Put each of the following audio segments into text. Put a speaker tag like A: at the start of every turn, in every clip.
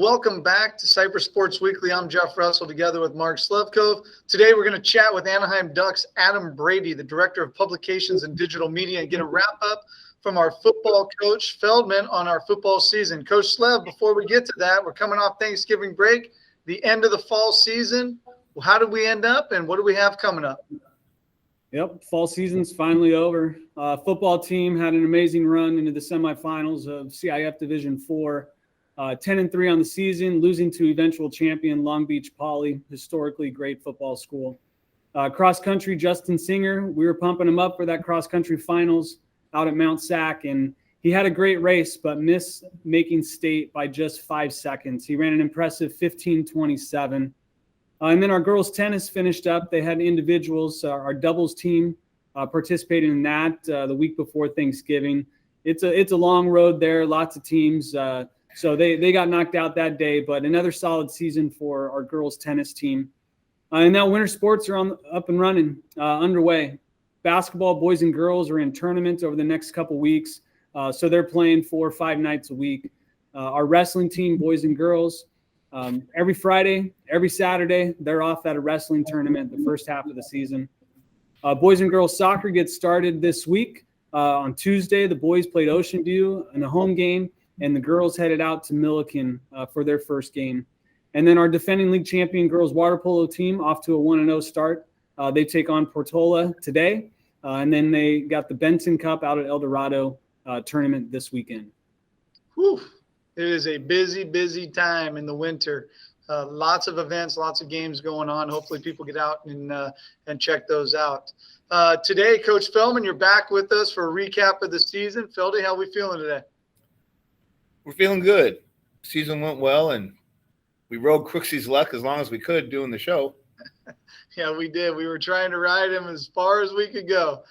A: Welcome back to Cypress Sports Weekly. I'm Jeff Russell together with Mark Slevcove. Today we're going to chat with Anaheim Ducks Adam Brady, the Director of Publications and Digital Media, and get a wrap-up from our football coach, Feldmen, on our football season. Coach Slev, before we get to that, we're coming off Thanksgiving break, the end of the fall season. How did we end up, and what do we have coming up?
B: Yep, fall season's finally over. Football team had an amazing run into the semifinals of CIF Division IV. 10-3 on the season, losing to eventual champion Long Beach Poly, historically great football school. Cross country, Justin Singer, we were pumping him up for that cross country finals out at Mount Sac, and he had a great race, but missed making state by just 5 seconds. He ran an impressive 15:27. And then our girls tennis finished up. They had individuals. Our doubles team participated in that the week before Thanksgiving. It's a long road there, lots of teams. So they got knocked out that day, but another solid season for our girls tennis team. And now winter sports are up and running, underway. Basketball, boys and girls, are in tournaments over the next couple weeks. So they're playing 4 or 5 nights a week. Our wrestling team, boys and girls, every Friday, every Saturday, they're off at a wrestling tournament the first half of the season. Boys and girls soccer gets started this week. On Tuesday, the boys played Ocean View in a home game, and the girls headed out to Milliken for their first game. And then our defending league champion girls water polo team off to a 1-0 start. They take on Portola today, and then they got the Benson Cup out at El Dorado tournament this weekend.
A: Whew. It is a busy, busy time in the winter. Lots of events, lots of games going on. Hopefully people get out and check those out. Today, Coach Feldmen, you're back with us for a recap of the season. Feldy, how are we feeling today?
C: We're feeling good. Season went well, and we rode Crooksey's luck as long as we could doing the show.
A: Yeah, we did. We were trying to ride him as far as we could go.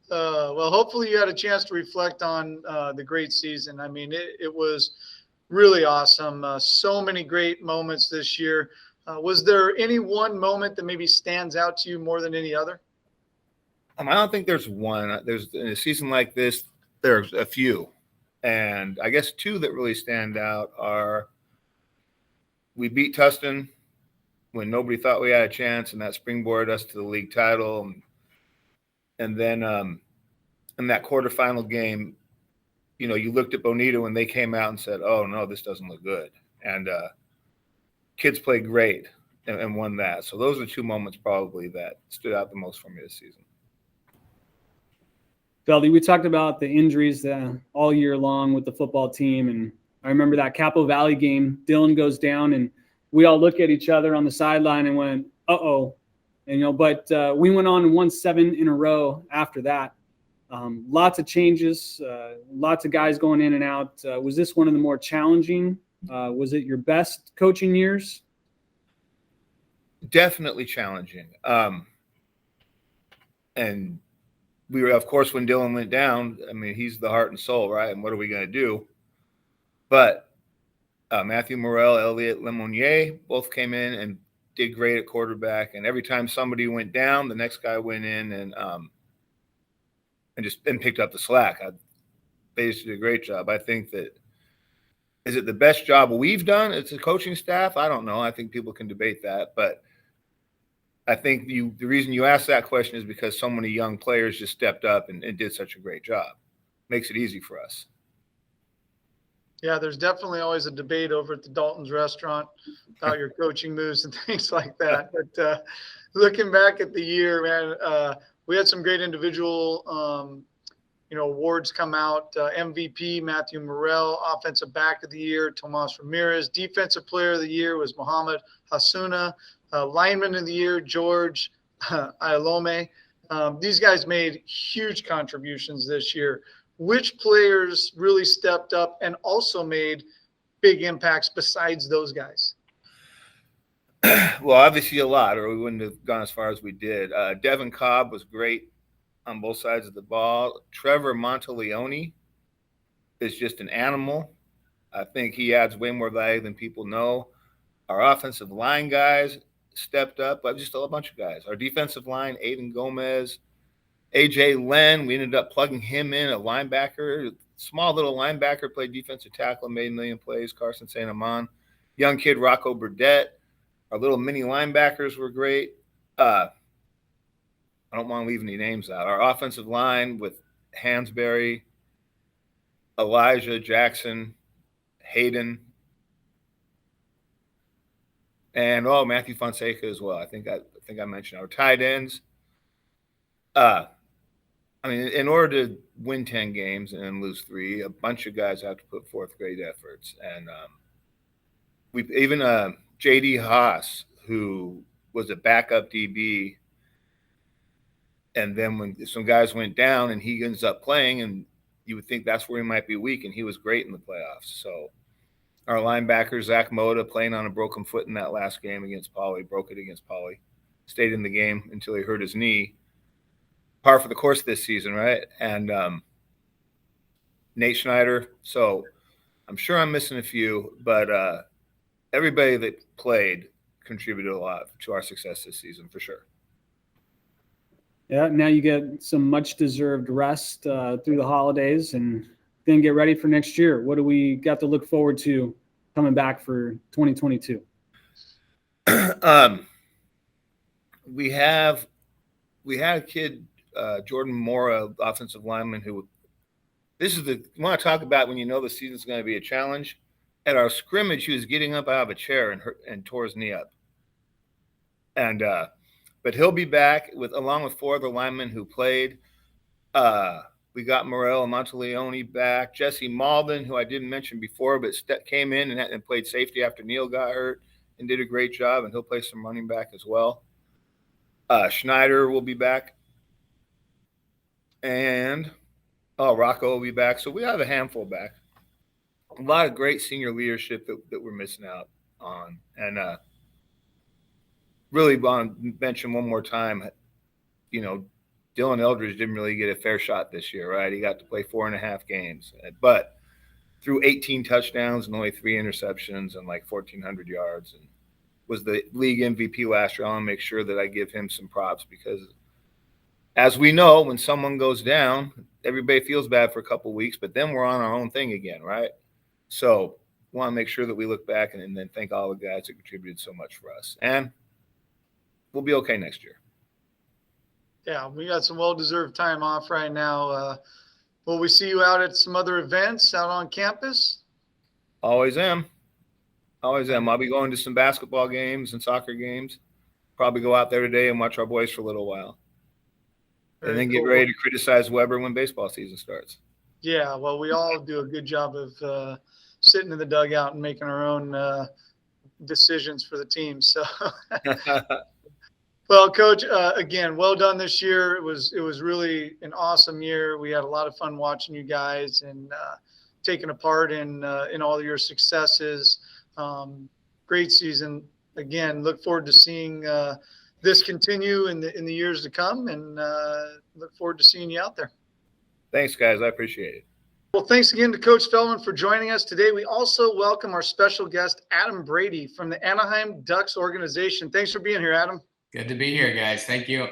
A: Well, hopefully you had a chance to reflect on the great season. I mean, it was really awesome. So many great moments this year. Was there any one moment that maybe stands out to you more than any other?
C: I don't think there's one. There's in a season like this, there's a few. And I guess 2 that really stand out are we beat Tustin when nobody thought we had a chance, and that springboarded us to the league title. And then in that quarterfinal game, you know, you looked at Bonita when they came out and said, oh, no, this doesn't look good. And kids played great and won that. So those are 2 moments probably that stood out the most for me this season.
B: Feldy, we talked about the injuries all year long with the football team, and I remember that Capo Valley game. Dylan goes down, and we all look at each other on the sideline and went, uh-oh. And, but we went on and won 7 in a row after that. Lots of changes, lots of guys going in and out. Was this one of the more challenging? Was it your best coaching years?
C: Definitely challenging. And we were, of course, when Dylan went down, I mean, he's the heart and soul, right? And what are we going to do? But Matthew Morel, Elliot Lemonnier both came in and did great at quarterback. And every time somebody went down, the next guy went in and picked up the slack. They just did a great job. I think that – is it the best job we've done as a coaching staff? I don't know. I think people can debate that. But I think the reason you asked that question is because so many young players just stepped up and did such a great job. Makes it easy for us.
A: Yeah, there's definitely always a debate over at the Dalton's restaurant about your coaching moves and things like that. But looking back at the year, man, we had some great individual, awards come out. MVP, Matthew Morel, Offensive Back of the Year, Tomas Ramirez. Defensive Player of the Year was Mohamed Hasuna. Lineman of the Year, George Ialome. These guys made huge contributions this year. Which players really stepped up and also made big impacts besides those guys?
C: Well, obviously a lot, or we wouldn't have gone as far as we did. Devin Cobb was great on both sides of the ball. Trevor Monteleone is just an animal. I think he adds way more value than people know. Our offensive line guys stepped up, but just a bunch of guys. Our defensive line, Aiden Gomez, AJ Len, we ended up plugging him in, a linebacker, small little linebacker, played defensive tackle, made a million plays, Carson St. Amman. young kid Rocco Burdette. Our little mini linebackers were great. I don't want to leave any names out. Our offensive line with Hansberry, Elijah, Jackson, Hayden, and Matthew Fonseca as well. I think I mentioned our tight ends. I mean, in order to win 10 games and lose 3, a bunch of guys have to put forth great efforts. And we've even J.D. Haas, who was a backup DB, and then when some guys went down and he ends up playing, and you would think that's where he might be weak, and he was great in the playoffs. So our linebacker, Zach Moda, playing on a broken foot in that last game against Poly, broke it against Poly, stayed in the game until he hurt his knee. Par for the course this season, right? And Nate Schneider. So I'm sure I'm missing a few, but everybody that played contributed a lot to our success this season for sure.
B: Yeah, now you get some much-deserved rest through the holidays and then get ready for next year. What do we got to look forward to coming back for 2022?
C: We had a kid, Jordan Mora, offensive lineman, who you want to talk about when you know the season's going to be a challenge. At our scrimmage, he was getting up out of a chair and tore his knee up. And but he'll be back along with 4 other linemen who played. We got Morel Monteleone back. Jesse Malden, who I didn't mention before, but came in and played safety after Neil got hurt and did a great job, and he'll play some running back as well. Schneider will be back. And Rocco will be back. So we have a handful back. A lot of great senior leadership that we're missing out on. And really want to mention one more time, Dylan Eldridge didn't really get a fair shot this year, right? He got to play 4.5 games, but threw 18 touchdowns and only 3 interceptions and like 1,400 yards, and was the league MVP last year. I want to make sure that I give him some props because, as we know, when someone goes down, everybody feels bad for a couple of weeks, but then we're on our own thing again, right? So want to make sure that we look back and then thank all the guys that contributed so much for us. And we'll be okay next year.
A: Yeah, we got some well-deserved time off right now. Will we see you out at some other events out on campus?
C: Always am. I'll be going to some basketball games and soccer games. Probably go out there today and watch our boys for a little while. And then get ready to criticize Weber when baseball season starts. Yeah,
A: well, we all do a good job of sitting in the dugout and making our own decisions for the team. So, well, Coach, again, well done this year. It was really an awesome year. We had a lot of fun watching you guys and taking a part in all of your successes. Great season. Again, look forward to seeing this continue in the years to come, and look forward to seeing you out there.
C: Thanks, guys. I appreciate it.
A: Well, thanks again to Coach Feldmen for joining us today. We also welcome our special guest, Adam Brady from the Anaheim Ducks organization. Thanks for being here, Adam.
D: Good to be here, guys. Thank you.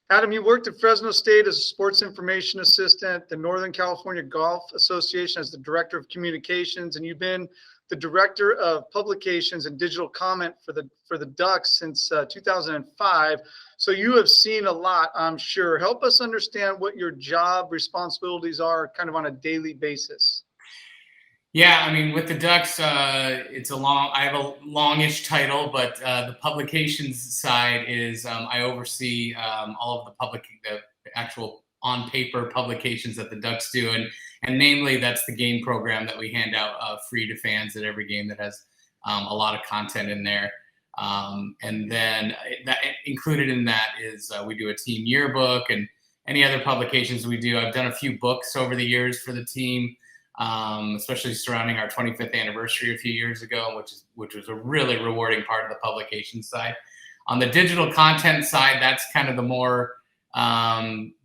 A: Adam, you worked at Fresno State as a sports information assistant, the Northern California Golf Association as the director of communications, and you've been the director of publications and digital comment for the Ducks since 2005. So you have seen a lot, I'm sure. Help us understand what your job responsibilities are kind of on a daily basis.
D: Yeah, I mean, with the Ducks, I have a longish title, but the publications side is I oversee all of the actual on paper publications that the Ducks do. And namely, that's the game program that we hand out free to fans at every game that has a lot of content in there. And then that included in that is we do a team yearbook and any other publications we do. I've done a few books over the years for the team, especially surrounding our 25th anniversary a few years ago, which was a really rewarding part of the publication side. On the digital content side, that's kind of the more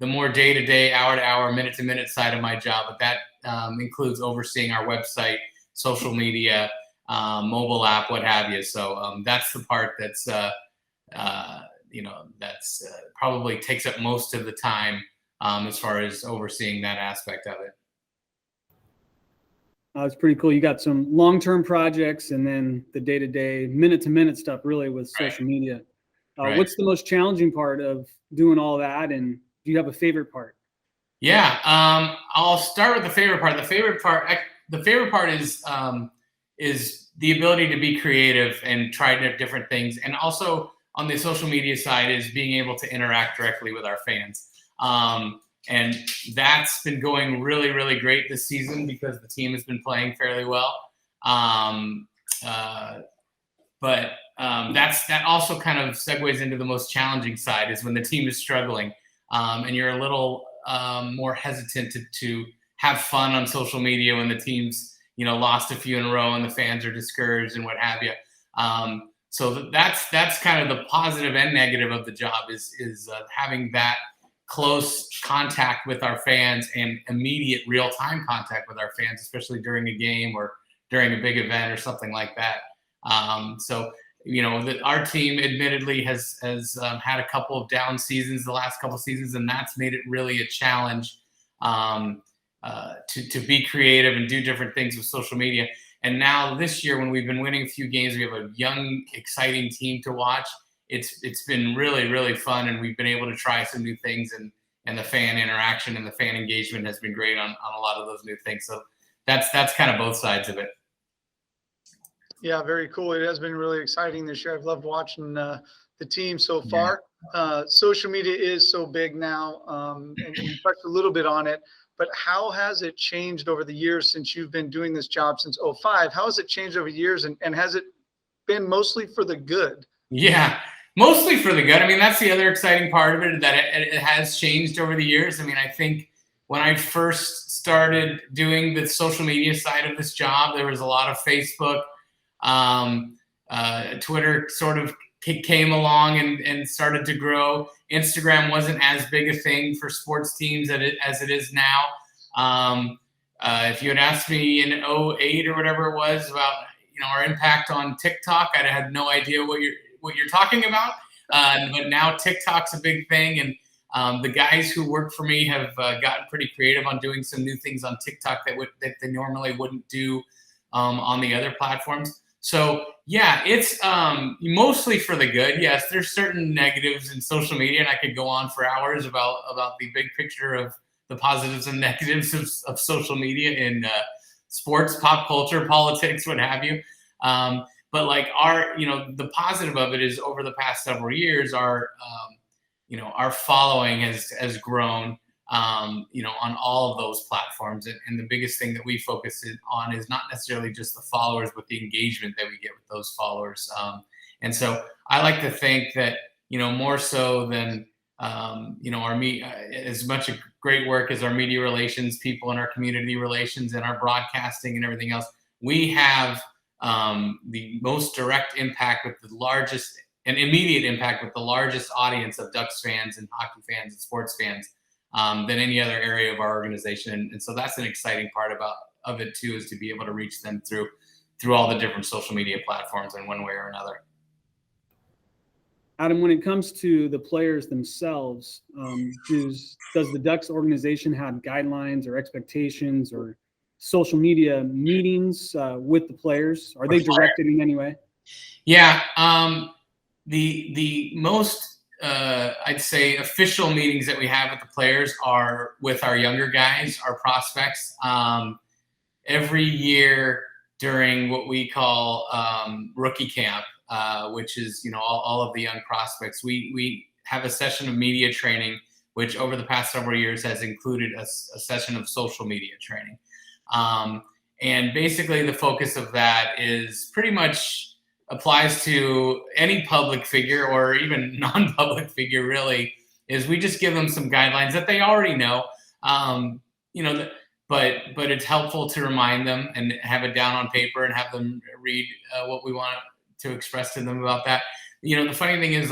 D: day-to-day, hour-to-hour, minute-to-minute side of my job. But that includes overseeing our website, social media, mobile app, what have you. So that's the part that's probably takes up most of the time as far as overseeing that aspect of it.
B: It's pretty cool. You got some long-term projects and then the day-to-day, minute-to-minute stuff really with social media.
D: Right.
B: What's the most challenging part of doing all that? And do you have a favorite part?
D: Yeah, I'll start with the favorite part. The favorite part is the ability to be creative and try different things, and also on the social media side is being able to interact directly with our fans. And that's been going really, really great this season because the team has been playing fairly well. But that also kind of segues into the most challenging side is when the team is struggling and you're a little more hesitant to have fun on social media when the team's lost a few in a row and the fans are discouraged and what have you. So that's kind of the positive and negative of the job is having that close contact with our fans and immediate real-time contact with our fans, especially during a game or during a big event or something like that. So our team admittedly has had a couple of down seasons the last couple of seasons, and that's made it really a challenge to be creative and do different things with social media. And now this year, when we've been winning a few games, we have a young, exciting team to watch. It's been really, really fun, and we've been able to try some new things, and the fan interaction and the fan engagement has been great on a lot of those new things. So that's kind of both sides of it.
A: Yeah, very cool. It has been really exciting this year. I've loved watching the team so far. Social media is so big now, and you touched a little bit on it, but how has it changed over the years since you've been doing this job since 2005? How has it changed over years, and has it been mostly for the good?
D: Yeah, mostly for the good. I mean, that's the other exciting part of it, that it has changed over the years. I mean, I think when I first started doing the social media side of this job, there was a lot of Facebook. Twitter sort of came along and started to grow. Instagram wasn't as big a thing for sports teams as it is now. If you had asked me in 2008 or whatever it was about our impact on TikTok, I'd have had no idea what you're talking about. But now TikTok's a big thing, and the guys who work for me have gotten pretty creative on doing some new things on TikTok that they normally wouldn't do on the other platforms. So yeah, it's mostly for the good. Yes, there's certain negatives in social media, and I could go on for hours about the big picture of the positives and negatives of social media in sports, pop culture, politics, what have you. But like the positive of it is over the past several years, our following has grown. On all of those platforms. And the biggest thing that we focus on is not necessarily just the followers, but the engagement that we get with those followers. And so I like to think that, more so than, as much a great work as our media relations people and our community relations and our broadcasting and everything else, we have the most direct impact with the largest and immediate impact with the largest audience of Ducks fans and hockey fans and sports fans than any other area of our organization. And so that's an exciting part of it too, is to be able to reach them through all the different social media platforms in one way or another.
B: Adam, when it comes to the players themselves, does the Ducks organization have guidelines or expectations or social media meetings with the players? Are they directed in any way?
D: Yeah. The most I'd say official meetings that we have with the players are with our younger guys, our prospects. Every year during what we call rookie camp, which is all of the young prospects, we have a session of media training, which over the past several years has included a session of social media training. And basically the focus of that is pretty much applies to any public figure or even non-public figure, really, is we just give them some guidelines that they already know, but it's helpful to remind them and have it down on paper and have them read what we want to express to them about that. The funny thing is,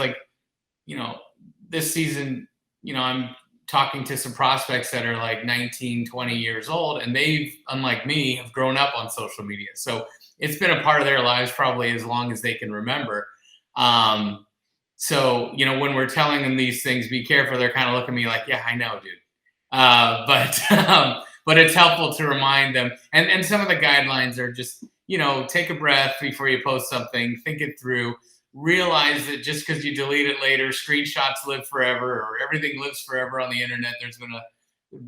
D: this season, I'm talking to some prospects that are like 19, 20 years old, and they've, unlike me, have grown up on social media. So it's been a part of their lives probably as long as they can remember. So, when we're telling them these things, be careful, they're kind of looking at me like, yeah, I know, dude. but it's helpful to remind them. And some of the guidelines are just, take a breath before you post something, think it through, realize that just because you delete it later, screenshots live forever, or everything lives forever on the internet. There's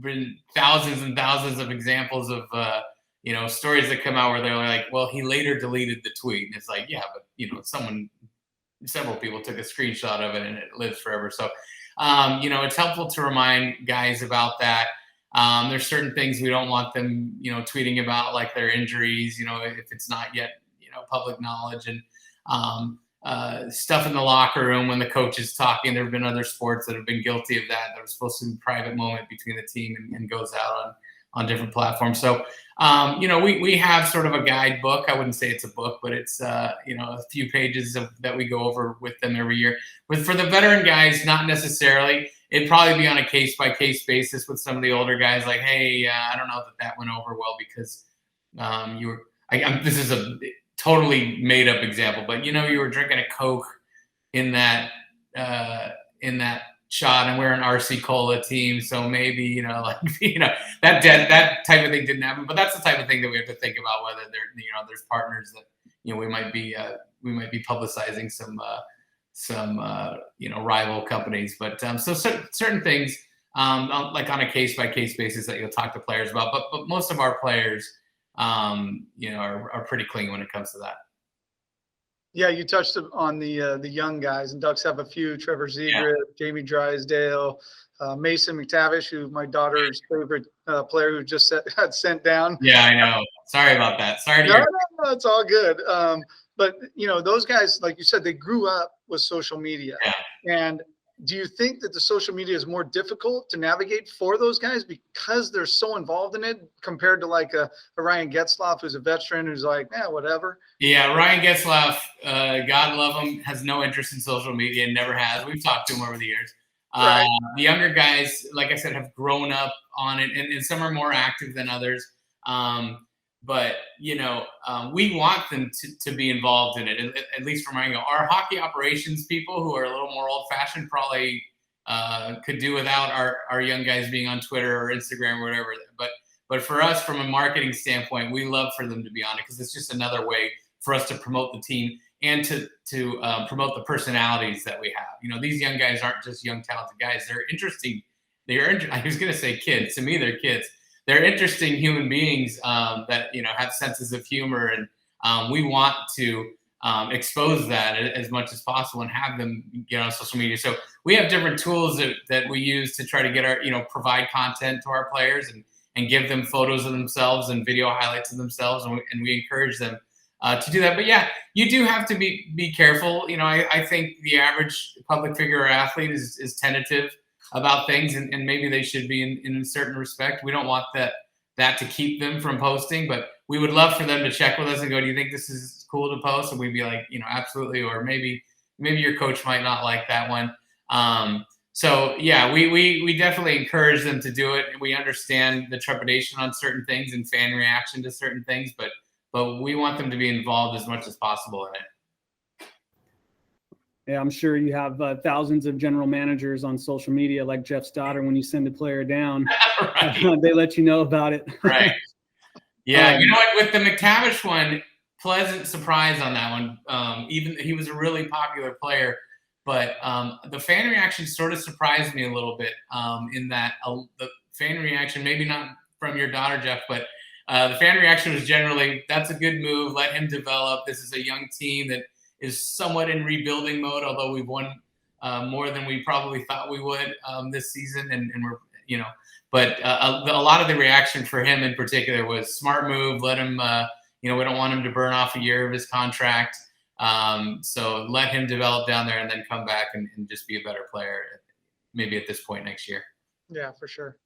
D: been thousands and thousands of examples of, stories that come out where they're like, well, he later deleted the tweet. And it's like, yeah, but, several people took a screenshot of it and it lives forever. So, it's helpful to remind guys about that. There's certain things we don't want them, tweeting about, like their injuries, if it's not yet, public knowledge, and stuff in the locker room when the coach is talking. There have been other sports that have been guilty of that. There was supposed to be a private moment between the team and goes out on different platforms. So, we have sort of a guidebook. I wouldn't say it's a book, but it's, a few pages that we go over with them every year. For the veteran guys, not necessarily. It'd probably be on a case-by-case basis with some of the older guys, like, hey, I don't know that went over well because this is a totally made-up example, but, you were drinking a Coke in that shot, and we're an RC Cola team, so maybe that type of thing didn't happen. But that's the type of thing that we have to think about, whether there's partners that we might be publicizing some rival companies. But so certain things like on a case by case basis that you'll talk to players about. But most of our players are pretty clean when it comes to that.
A: Yeah, you touched on the young guys, and Ducks have a few: Trevor Zegras, Jamie Drysdale, Mason McTavish, who my daughter's favorite player, who just got sent down.
D: Yeah, I know. Sorry about that. Sorry to hear.
A: No, it's all good. But those guys, like you said, they grew up with social media.
D: Yeah.
A: And do you think that the social media is more difficult to navigate for those guys because they're so involved in it compared to like a Ryan Getzlaf, who's a veteran, who's like, whatever?
D: Yeah, Ryan Getzlaf, God love him, has no interest in social media and never has. We've talked to him over the years.
A: Right.
D: The younger guys, like I said, have grown up on it, and some are more active than others. But we want them to be involved in it, at least from our hockey operations people, who are a little more old-fashioned, probably could do without our young guys being on Twitter or Instagram or whatever. But for us, from a marketing standpoint, we love for them to be on it, because it's just another way for us to promote the team and to promote the personalities that we have. These young guys aren't just young, talented guys. They're interesting. I was going to say kids. To me, they're kids. They're interesting human beings that have senses of humor, and we want to expose that as much as possible and have them get on social media. So we have different tools that we use to try to get our provide content to our players and give them photos of themselves and video highlights of themselves, and we encourage them to do that. But yeah, you do have to be careful. I think the average public figure or athlete is tentative about things, and maybe they should be in a certain respect. We don't want that to keep them from posting, but we would love for them to check with us and go, do you think this is cool to post? And we'd be like, absolutely. Or maybe your coach might not like that one. So yeah, we definitely encourage them to do it. We understand the trepidation on certain things and fan reaction to certain things, but we want them to be involved as much as possible in it.
B: Yeah, I'm sure you have thousands of general managers on social media, like Jeff Stoddard. When you send a player down, right. They let you know about it.
D: Right. Yeah. You know what? With the McTavish one, pleasant surprise on that one. Even he was a really popular player, but the fan reaction sort of surprised me a little bit in that the fan reaction, maybe not from your daughter, Jeff, but the fan reaction was generally, that's a good move. Let him develop. This is a young team that is somewhat in rebuilding mode, although we've won more than we probably thought we would this season. And we're, but a lot of the reaction for him in particular was smart move. Let him, we don't want him to burn off a year of his contract. So let him develop down there and then come back and just be a better player, maybe at this point next year.
A: Yeah, for sure.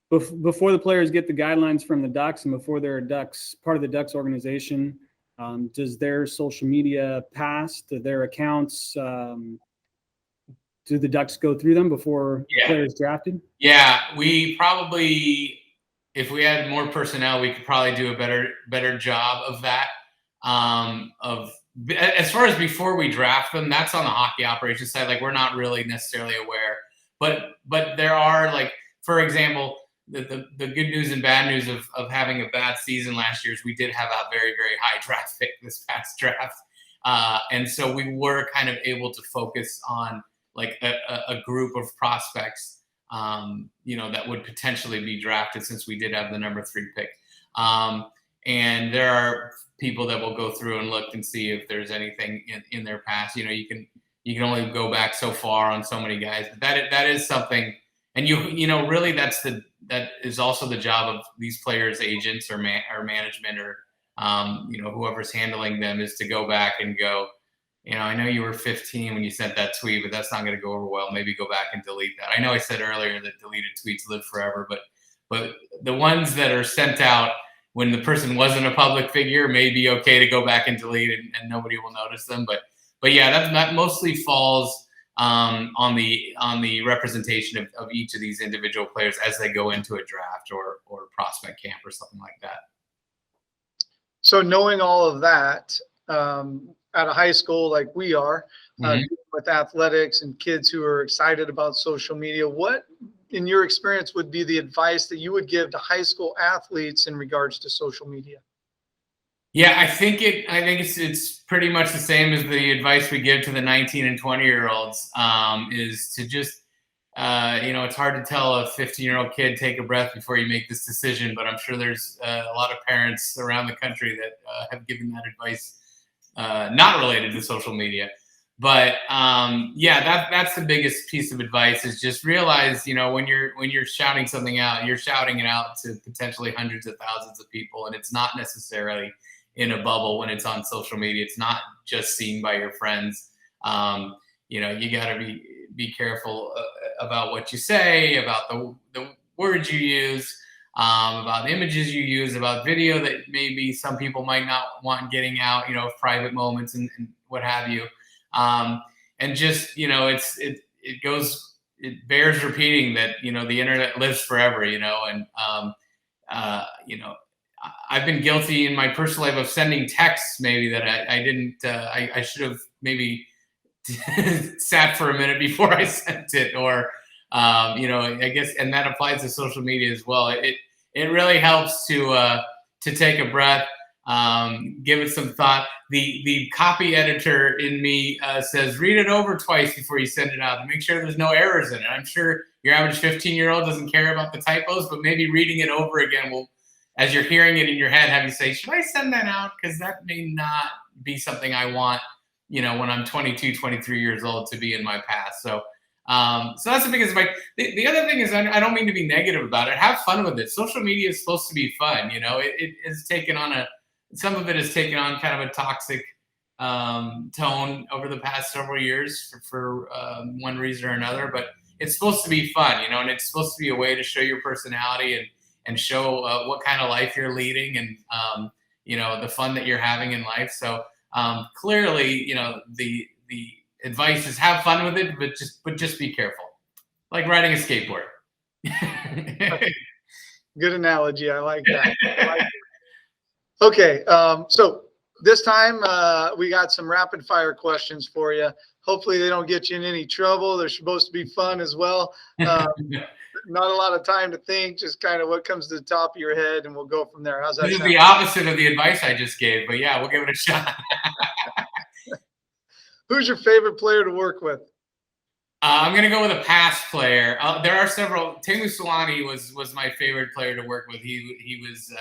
B: Before the players get the guidelines from the Ducks and before they're part of the Ducks organization, does their social media pass to their accounts? Do the Ducks go through them before players drafted? Yeah,
D: we probably, if we had more personnel, we could probably do a better job of that. As far as before we draft them, that's on the hockey operations side. Like, we're not really necessarily aware, but there are, like, for example, the good news and bad news of having a bad season last year is we did have a very, very high draft pick this past draft. And so we were kind of able to focus on like a group of prospects, that would potentially be drafted since we did have the number 3 pick. And there are people that will go through and look and see if there's anything in their past. You can only go back so far on so many guys, but that is something. And really that is also the job of these players' agents or management or whoever's handling them, is to go back and go, I know you were 15 when you sent that tweet, but that's not going to go over well. Maybe go back and delete that. I know I said earlier that deleted tweets live forever, but the ones that are sent out when the person wasn't a public figure may be okay to go back and delete, and nobody will notice them. But yeah, that mostly falls on the representation of each of these individual players as they go into a draft or prospect camp or something like that.
A: So knowing all of that, at a high school like we are, with athletics and kids who are excited about social media, what, in your experience, would be the advice that you would give to high school athletes in regards to social media?
D: Yeah, I think it's pretty much the same as the advice we give to the 19 and 20-year-olds, is to just, it's hard to tell a 15-year-old kid, take a breath before you make this decision, but I'm sure there's a lot of parents around the country that have given that advice, not related to social media. But that's the biggest piece of advice, is just realize, when you're shouting something out, you're shouting it out to potentially hundreds of thousands of people, and it's not necessarily in a bubble when it's on social media. It's not just seen by your friends. You got to be careful about what you say, about the words you use, about the images you use, about video that maybe some people might not want getting out, private moments and what have you. And just, it bears repeating that, the internet lives forever, and I've been guilty in my personal life of sending texts maybe that I didn't, I should have maybe sat for a minute before I sent it, or, I guess, and that applies to social media as well. It really helps to take a breath, give it some thought. The copy editor in me says, read it over twice before you send it out to make sure there's no errors in it. I'm sure your average 15-year-old doesn't care about the typos, but maybe reading it over again will, as you're hearing it in your head, have you say, should I send that out? Because that may not be something I want, when I'm 22, 23 years old, to be in my past. So that's the biggest advice. The other thing is, I don't mean to be negative about it. Have fun with it. Social media is supposed to be fun. It is taken on some of it has taken on kind of a toxic tone over the past several years for one reason or another. But it's supposed to be fun, and it's supposed to be a way to show your personality and show what kind of life you're leading and, the fun that you're having in life. So clearly, the advice is have fun with it, but just be careful, like riding a skateboard.
A: Good analogy. I like that. Okay. So this time we got some rapid fire questions for you. Hopefully they don't get you in any trouble. They're supposed to be fun as well. Not a lot of time to think, just kind of what comes to the top of your head, and we'll go from there. How's that
D: This
A: sound?
D: is the opposite of the advice I just gave, but yeah, we'll give it a shot.
A: Who's your favorite player to work with?
D: I'm going to go with a past player. There are several. Teemu Selanne was my favorite player to work with. He was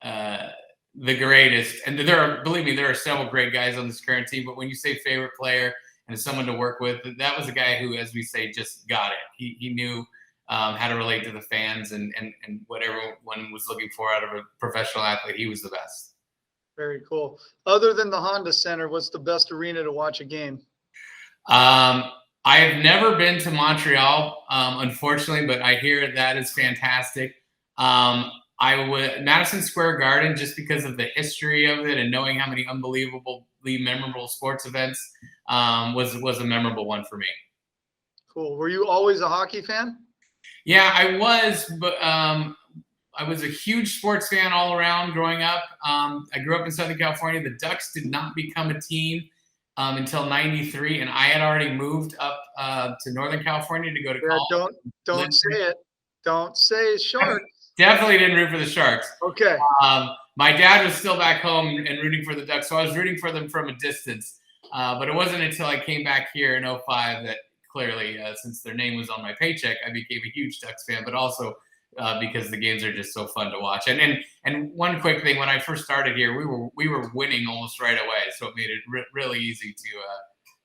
D: the greatest. And believe me, there are several great guys on this current team. But when you say favorite player and someone to work with, that was a guy who, as we say, just got it. He knew how to relate to the fans and what everyone was looking for out of a professional athlete. He was the best.
A: Very cool. Other than the Honda Center, what's the best arena to watch a game?
D: I have never been to Montreal, unfortunately, but I hear that is fantastic. Madison Square Garden, just because of the history of it and knowing how many unbelievably memorable sports events, was a memorable one for me.
A: Cool. Were you always a hockey fan?
D: Yeah, I was, but I was a huge sports fan all around growing up. I grew up in Southern California. The Ducks did not become a team until '93, and I had already moved up to Northern California to go to college.
A: Don't say it. Don't say Sharks.
D: Definitely didn't root for the Sharks.
A: Okay.
D: My dad was still back home and rooting for the Ducks, so I was rooting for them from a distance. But it wasn't until I came back here in 2005 that clearly, since their name was on my paycheck, I became a huge Ducks fan, but also because the games are just so fun to watch. And one quick thing, when I first started here, we were winning almost right away, so it made it really easy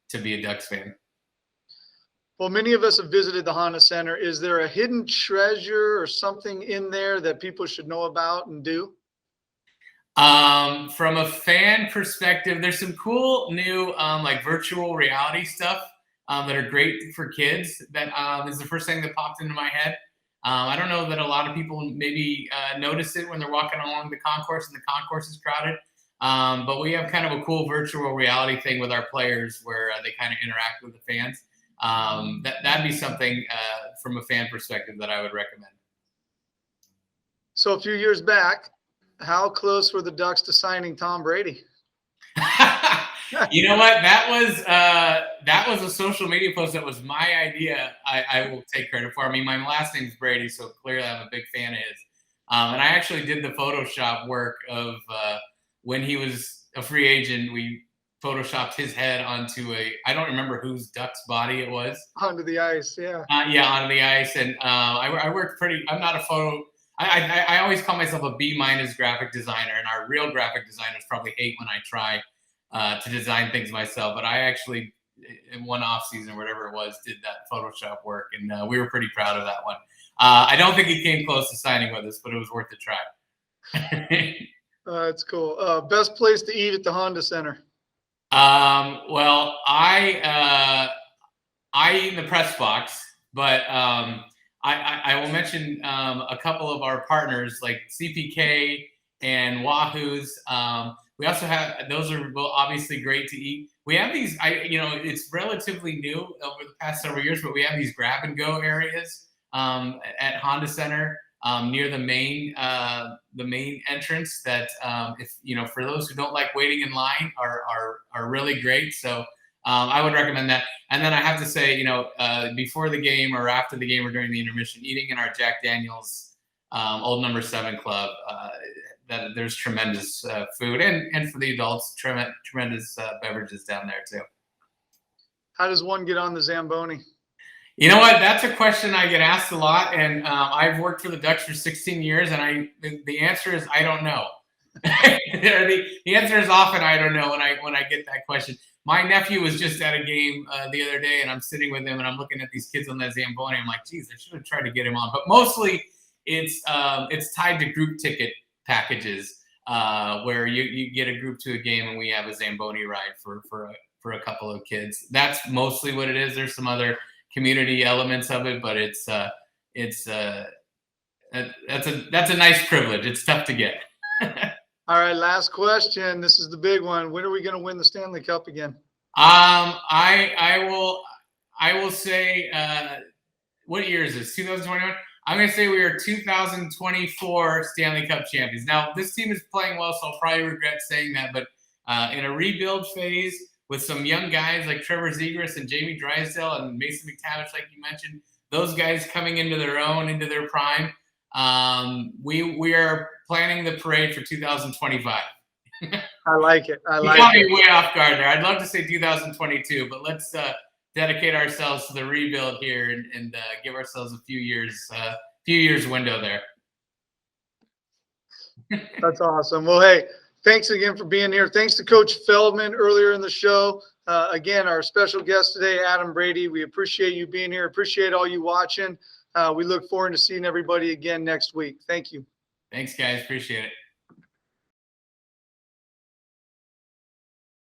D: to be a Ducks fan.
A: Well, many of us have visited the Honda Center. Is there a hidden treasure or something in there that people should know about and do?
D: From a fan perspective, there's some cool new like virtual reality stuff that are great for kids. That is the first thing that popped into my head. I don't know that a lot of people maybe notice it when they're walking along the concourse and the concourse is crowded. But we have kind of a cool virtual reality thing with our players where they kind of interact with the fans. That'd be something from a fan perspective that I would recommend.
A: So a few years back, how close were the Ducks to signing Tom Brady?
D: You know what? That was a social media post that was my idea. I will take credit for. I mean, my last name's Brady, so clearly I'm a big fan of his. And I actually did the Photoshop work of when he was a free agent. We Photoshopped his head onto I don't remember whose Duck's body it was.
A: Onto the ice, yeah.
D: Onto the ice. And I worked I'm not a photo. I always call myself a B- graphic designer, and our real graphic designers probably hate when I try to design things myself. But I actually, in one off season, whatever it was, did that Photoshop work, and we were pretty proud of that one. I don't think he came close to signing with us, but it was worth a try.
A: That's cool. Best place to eat at the Honda Center?
D: Well, I eat in the press box, but I will mention a couple of our partners like CPK and Wahoo's. We also have, those are obviously great to eat. We have these, it's relatively new over the past several years, but we have these grab and go areas at Honda Center near the main entrance that, for those who don't like waiting in line are really great. So I would recommend that. And then I have to say, before the game or after the game or during the intermission, eating in our Jack Daniel's Old Number 7 Club, that there's tremendous food and for the adults, tremendous beverages down there too.
A: How does one get on the Zamboni?
D: You know what? That's a question I get asked a lot, and I've worked for the Ducks for 16 years, and the answer is I don't know. The answer is often I don't know when I get that question. My nephew was just at a game the other day, and I'm sitting with him, and I'm looking at these kids on the Zamboni. I'm like, geez, I should have tried to get him on. But mostly, it's tied to group ticket packages where you get a group to a game, and we have a Zamboni ride for a couple of kids. That's mostly what it is. There's some other community elements of it, but that's a nice privilege. It's tough to get.
A: All right, last question. This is the big one. When are we going to win the Stanley Cup again?
D: I will say, what year is this? 2021. I'm going to say we are 2024 Stanley Cup champions. Now, this team is playing well, so I'll probably regret saying that, but in a rebuild phase with some young guys like Trevor Zegras and Jamie Drysdale and Mason McTavish, like you mentioned, those guys coming into their prime, we are planning the parade for 2025.
A: I like it.
D: You got me way off guard there. I'd love to say 2022, but let's dedicate ourselves to the rebuild here and give ourselves a few years window there.
A: That's awesome. Well, hey, thanks again for being here. Thanks to Coach Feldmen earlier in the show. Again, our special guest today, Adam Brady. We appreciate you being here. Appreciate all you watching. We look forward to seeing everybody again next week. Thank you.
D: Thanks, guys. Appreciate it.